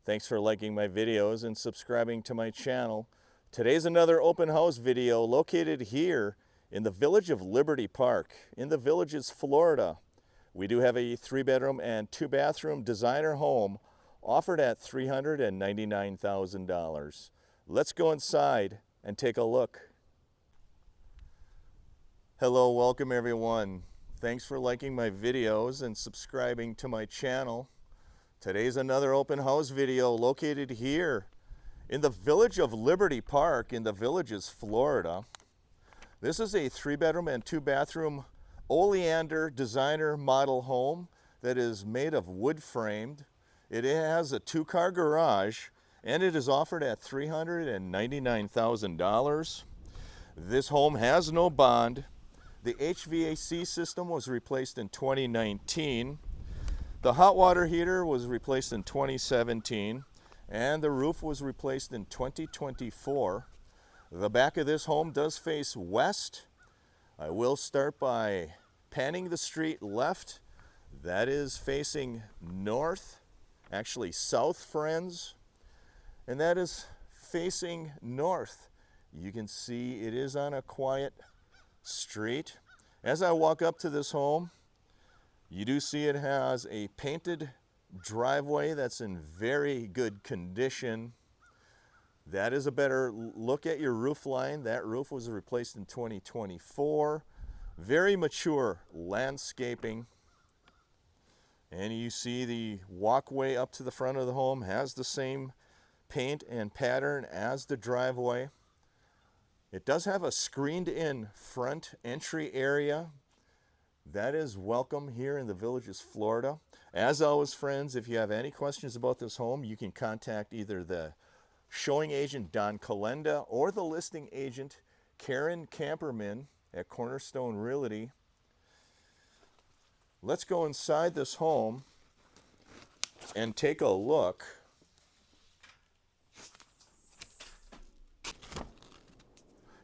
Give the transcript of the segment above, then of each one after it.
Thanks for liking my videos and subscribing to my channel. Today's another open house video located here in the village of Liberty Park in the Villages, Florida. We do have a 3-bedroom and 2-bathroom designer home offered at $399,000. Let's go inside and take a look. Hello, welcome everyone. Thanks for liking my videos and subscribing to my channel. Today's another open house video located here in the village of Liberty Park in the Villages, Florida. This is a 3-bedroom and 2-bathroom oleander designer model home that is made of wood framed. It has a 2-car garage and it is offered at $399,000. This home has no bond. The HVAC system was replaced in 2019. The hot water heater was replaced in 2017, and the roof was replaced in 2024. The back of this home does face west. I will start by panning the street left. That is facing north, actually south, friends, and that is facing north. You can see it is on a quiet street. As I walk up to this home, you do see it has a painted driveway that's in very good condition. That is a better look at your roof line. That roof was replaced in 2024. Very mature landscaping. And you see the walkway up to the front of the home has the same paint and pattern as the driveway. It does have a screened-in front entry area. That is welcome here in the Villages, Florida. As always, friends, if you have any questions about this home, you can contact either the showing agent, Don Kolenda, or the listing agent, Karen Kamperman at Cornerstone Realty. Let's go inside this home and take a look.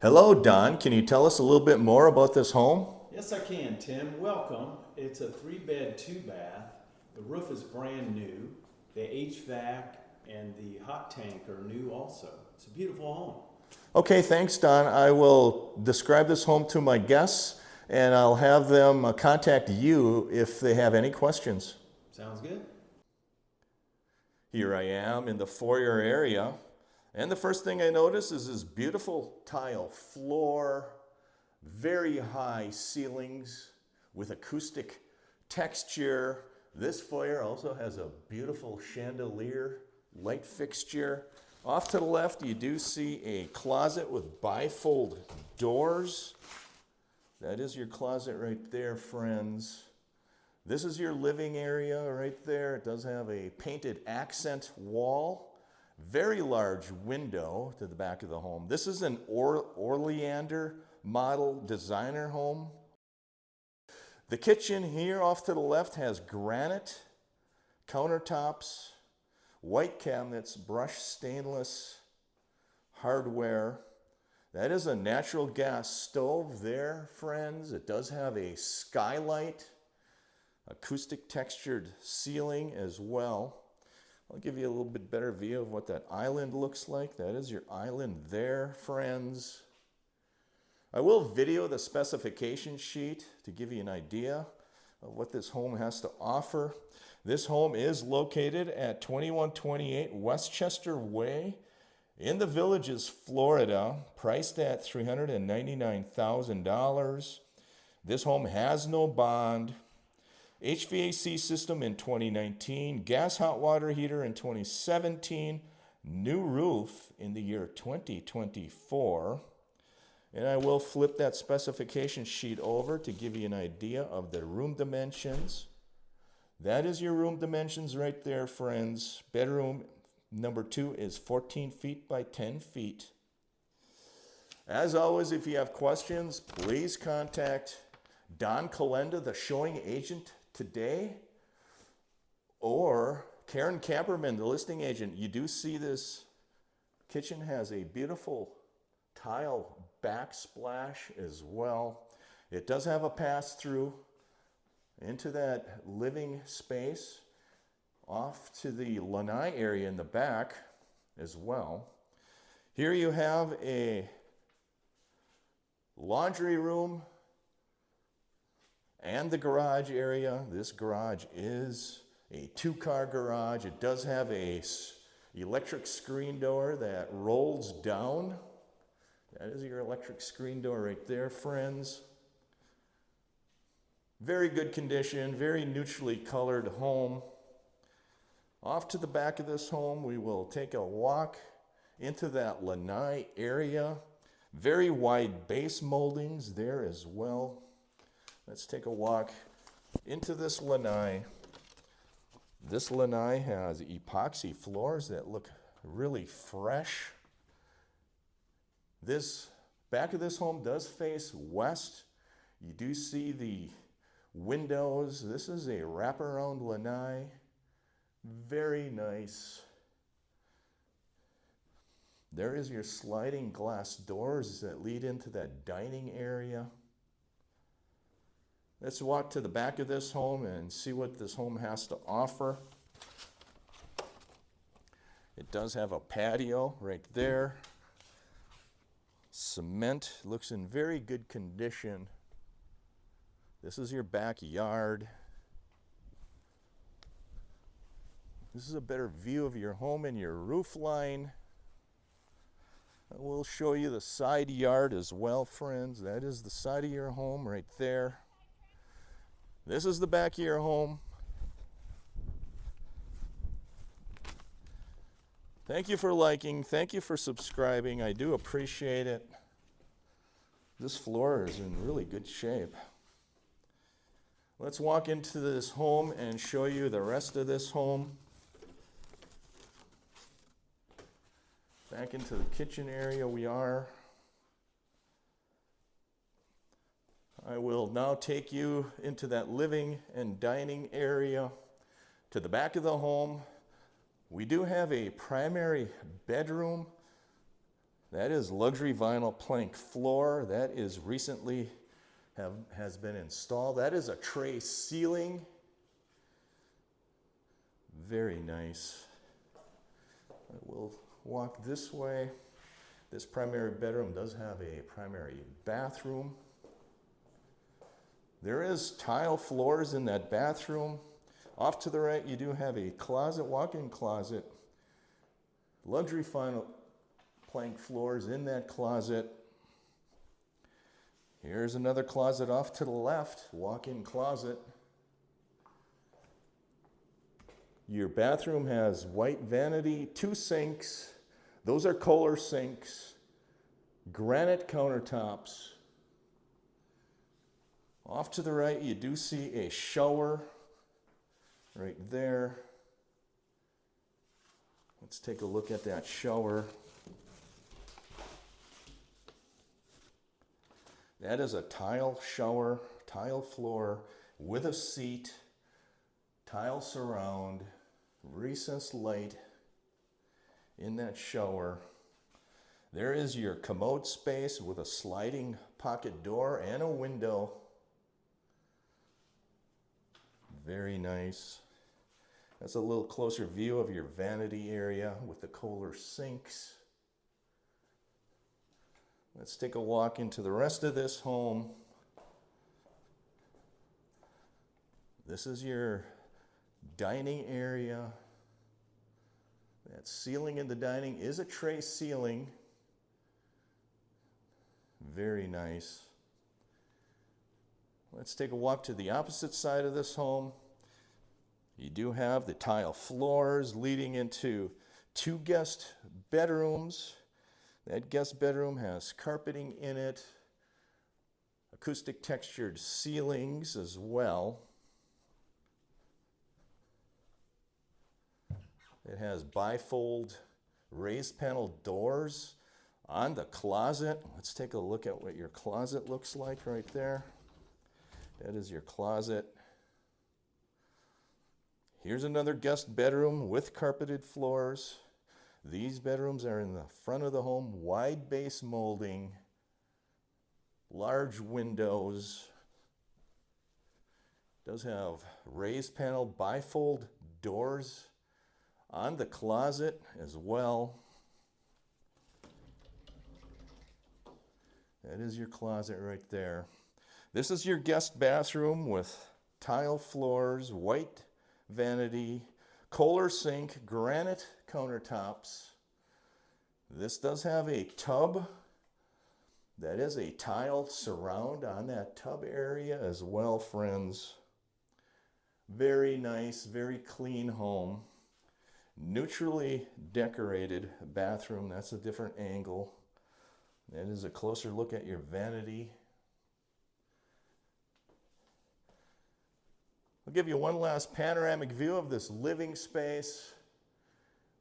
Hello, Don. Can you tell us a little bit more about this home? Yes, I can, Tim. Welcome. It's a 3-bed, 2-bath. The roof is brand new. The HVAC and the hot tank are new also. It's a beautiful home. Okay, thanks, Don. I will describe this home to my guests, and I'll have them contact you if they have any questions. Sounds good. Here I am in the foyer area, and the first thing I notice is this beautiful tile floor, very high ceilings with acoustic texture. This foyer also has a beautiful chandelier light fixture. Off to the left, you do see a closet with bifold doors. That is your closet right there, friends. This is your living area right there. It does have a painted accent wall. Very large window to the back of the home. This is an oleander model designer home. The kitchen here off to the left has granite countertops, white cabinets, brushed stainless hardware. That is a natural gas stove there, friends. It does have a skylight, acoustic textured ceiling as well. I'll give you a little bit better view of what that island looks like. That is your island there, friends. I will video the specification sheet to give you an idea of what this home has to offer. This home is located at 2128 Westchester Way in the Villages, Florida, priced at $399,000. This home has no bond. HVAC system in 2019, gas hot water heater in 2017, new roof in the year 2024. And I will flip that specification sheet over to give you an idea of the room dimensions. That is your room dimensions right there, friends. Bedroom number 2 is 14 feet by 10 feet. As always, if you have questions, please contact Don Kolenda, the showing agent today, or Karen Kamperman, the listing agent. You do see this kitchen has a beautiful tile backsplash as well. It does have a pass-through into that living space. off to the lanai area in the back as well. Here you have a laundry room and the garage area. This garage is a 2-car garage. It does have a electric screen door that rolls down. That is your electric screen door right there, friends. Very good condition, very neutrally colored home. Off to the back of this home, we will take a walk into that lanai area. Very wide base moldings there as well. Let's take a walk into this lanai. This lanai has epoxy floors that look really fresh. This back of this home does face west. You do see the windows. This is a wraparound lanai. Very nice. There is your sliding glass doors that lead into that dining area. Let's walk to the back of this home and see what this home has to offer. It does have a patio right there. Cement, looks in very good condition. This is your backyard. This is a better view of your home and your roof line. We'll show you the side yard as well, friends. That is the side of your home right there. This is the back of your home. Thank you for liking. Thank you for subscribing. I do appreciate it. This floor is in really good shape. Let's walk into this home and show you the rest of this home. Back into the kitchen area we are. I will now take you into that living and dining area. To the back of the home, we do have a primary bedroom. That is luxury vinyl plank floor. That is recently has been installed. That is a tray ceiling. Very nice. I will walk this way. This primary bedroom does have a primary bathroom. There is tile floors in that bathroom. Off to the right, you do have a closet, walk-in closet. Luxury vinyl plank floors in that closet. Here's another closet off to the left, walk-in closet. Your bathroom has white vanity, 2 sinks. Those are Kohler sinks. Granite countertops. Off to the right, you do see a shower right there. Let's take a look at that shower. That is a tile shower, tile floor with a seat, tile surround, recessed light in that shower. There is your commode space with a sliding pocket door and a window. Very nice. That's a little closer view of your vanity area with the Kohler sinks. Let's take a walk into the rest of this home. This is your dining area. That ceiling in the dining is a tray ceiling. Very nice. Let's take a walk to the opposite side of this home. You do have the tile floors leading into 2 guest bedrooms. That guest bedroom has carpeting in it, acoustic textured ceilings as well. It has bifold raised panel doors on the closet. Let's take a look at what your closet looks like right there. That is your closet. Here's another guest bedroom with carpeted floors. These bedrooms are in the front of the home, wide base molding, large windows. Does have raised panel bifold doors on the closet as well. That is your closet right there. This is your guest bathroom with tile floors, white vanity, Kohler sink, granite countertops. This does have a tub. That is a tile surround on that tub area as well, friends. Very nice, very clean home. Neutrally decorated bathroom. That's a different angle. That is a closer look at your vanity. I'll give you one last panoramic view of this living space.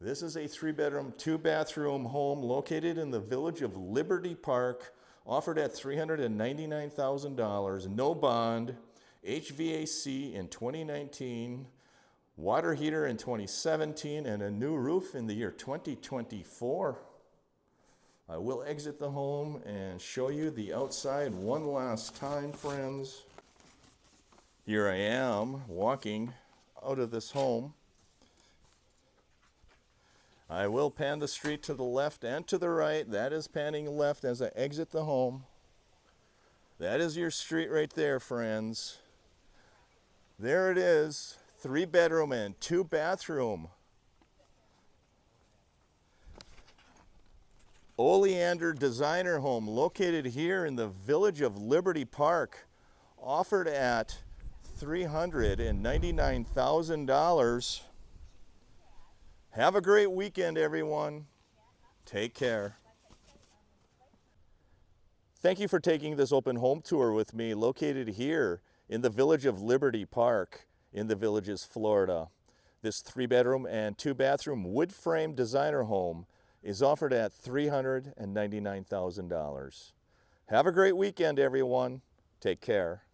This is a 3-bedroom, 2-bathroom home located in the village of Liberty Park, offered at $399,000, no bond, HVAC in 2019, water heater in 2017, and a new roof in the year 2024. I will exit the home and show you the outside one last time, friends. Here I am walking out of this home. I will pan the street to the left and to the right. That is panning left as I exit the home. That is your street right there, friends. There it is, 3-bedroom and 2-bathroom. Oleander designer home located here in the village of Liberty Park, offered at $399,000. Have a great weekend, everyone. Take care. Thank you for taking this open home tour with me, located here in the village of Liberty Park in the Villages, Florida. This 3-bedroom and 2-bathroom wood frame designer home is offered at $399,000. Have a great weekend, everyone. Take care.